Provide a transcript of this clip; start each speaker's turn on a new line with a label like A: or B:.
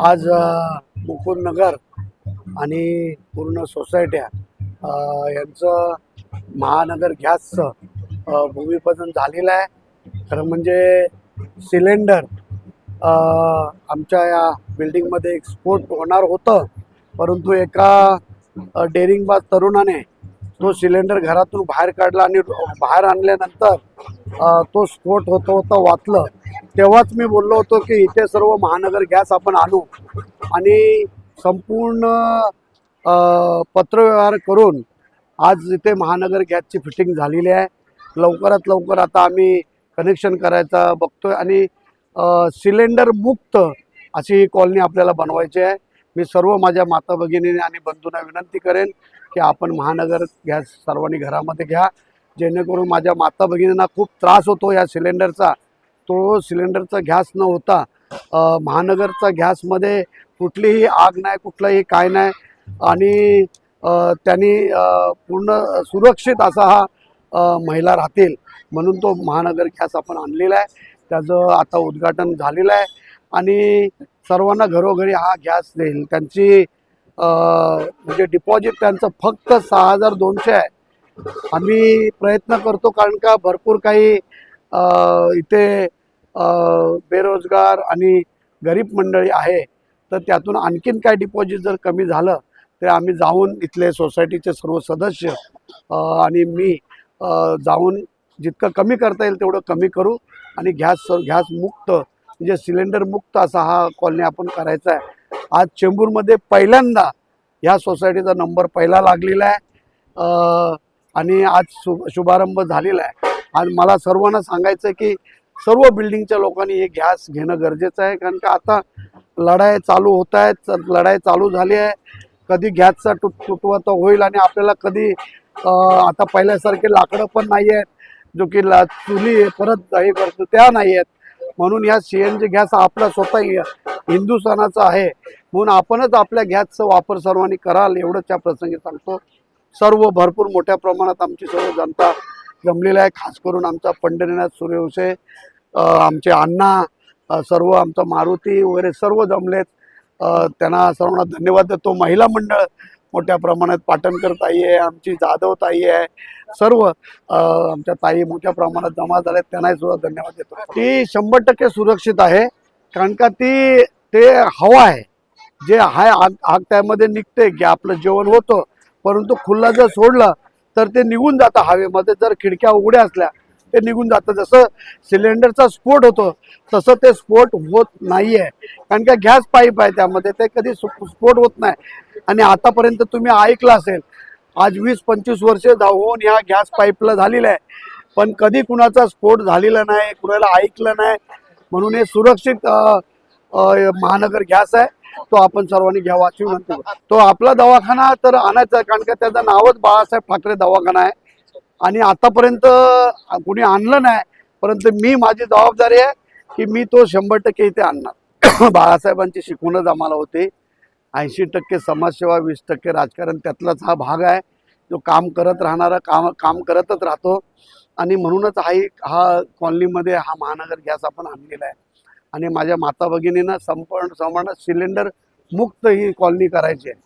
A: आज मुकुंदनगर आणि पूर्ण सोसायट्या यांचं महानगर गॅसचं भूमिपूजन झालेलं आहे। खरं म्हणजे सिलेंडर आमच्या या बिल्डिंगमध्ये एक्सपोर्ट होणार होतं, परंतु एका डेअरिंगबाज तरुणाने तो सिलेंडर घरातून बाहेर काढला आणि बाहेर आणल्यानंतर तो स्फोट होता वाचलं। तेव्हाच मी बोललो होतो की इथे सर्व महानगर गॅस आपण आणू आणि संपूर्ण पत्रव्यवहार करून आज इथे महानगर गॅसची फिटिंग झालेली आहे। लवकरात लवकर आता आम्ही कनेक्शन करायचा बघतोय आणि सिलेंडर मुक्त अशी ही कॉलनी आपल्याला बनवायची आहे। मी सर्व माझ्या माता भगिनींना आणि बंधूंना विनंती करेन की आपण महानगर गॅस सर्वांनी घरामध्ये घ्या, जेणेकरून माझ्या माता भगिनींना खूप त्रास होतो या सिलेंडरचा। तो सिलेंडरचा गॅस न होता महानगरचा गॅसमध्ये कुठलीही आग नाही, कुठलंही काय नाही आणि त्यांनी पूर्ण सुरक्षित असा हा महिला राहतील म्हणून तो महानगर गॅस आपण आणलेला आहे। त्याचं आता उद्घाटन झालेलं आहे आणि सर्वांना घरोघरी हा गॅस देईल। त्यांची म्हणजे डिपॉझिट त्यांचं फक्त 6200 आहे। आम्ही प्रयत्न करतो कारण का भरपूर काही इथे बेरोजगार आणि गरीब मंडळी आहे, तर त्यातून आणखीन काय डिपॉझिट जर कमी झालं तर आम्ही जाऊन इथले सोसायटीचे सर्व सदस्य आणि मी जाऊन जितकं कमी करता येईल तेवढं कमी करू आणि गॅस मुक्त म्हणजे सिलेंडर मुक्त असा हा कॉलनी आपण करायचा आहे। आज चेंबूरमध्ये पहिल्यांदा ह्या सोसायटीचा नंबर पहिला लागलेला आहे आणि आज शुभारंभ झालेला आहे। आज मला सर्वांना सांगायचं आहे की सर्व बिल्डिंगच्या लोकांनी हे गॅस घेणं गरजेचं आहे, कारण का आता लढाई चालू होत आहेत, लढाई चालू झाली आहे। कधी गॅसचा तुटवडा होईल आणि आपल्याला कधी आता पहिल्यासारखे लाकडं पण नाही आहेत, जो की चुली परत हे करतो त्या नाही आहेत। म्हणून या CNG गॅस आपला स्वतः हिंदुस्थानाचा आहे, म्हणून आपणच आपल्या गॅसचा वापर सर्वांनी कराल एवढंच त्या प्रसंगी सांगतो। सर्व भरपूर मोठ्या प्रमाणात आमची सर्व जनता जमलेली आहे, खास करून आमचा पंढरीनाथ सूर्यवंशी, आमचे अण्णा, सर्व आमचा मारुती वगैरे सर्व जमलेत। त्यांना सर्वांना धन्यवाद देतो। महिला मंडळ मोठ्या प्रमाणात पाटणकर ताई आहे, आमची जाधव ताई आहे, सर्व आमच्या ताई मोठ्या प्रमाणात जमा झाल्यात, त्यांनाही सुद्धा धन्यवाद देतो। ती 100% सुरक्षित आहे, कारण का ते हवा आहे जे आहे, आग त्यामध्ये निघते की आपलं जेवण होतं, परंतु खुल्ला जर सोडलं तर ते निघून जातं हवेमध्ये। जर खिडक्या उघड्या असल्या ते निघून जातं। जसं सिलेंडरचा स्फोट होतो तसं ते स्फोट होत नाही आहे, कारण का गॅस पाईप आहे त्यामध्ये, ते कधी स्फोट होत नाही। आणि आतापर्यंत तुम्ही ऐकलं असेल, आज 20-25 वर्ष होऊन ह्या गॅस पाईपला झालेलं आहे, पण कधी कुणाचा स्फोट झालेला नाही, कुणाला ऐकलं नाही। म्हणून हे सुरक्षित महानगर गॅस आहे, तो आपण सर्वांनी घ्यावा अशी विनंती करतो। तो आपला दवाखाना तर आणायचा आहे, कारण का त्याचं नावच बाळासाहेब ठाकरे दवाखाना आहे आणि आतापर्यंत कुणी आणलं नाही, परंतु माझी जबाबदारी आहे की मी तो 100% इथे आणणार। बाळासाहेबांची शिकवणच आम्हाला होते, 80% समाजसेवा 20% राजकारण, त्यातलाच हा भाग आहे जो काम करत राहणारा, काम करतच राहतो। आणि म्हणूनच हा कॉलनीमध्ये हा महानगर गॅस आपण आणलेला आहे आणि माझ्या माता भगिनींना संपूर्ण सिलेंडर मुक्त ही कॉलनी करायची आहे।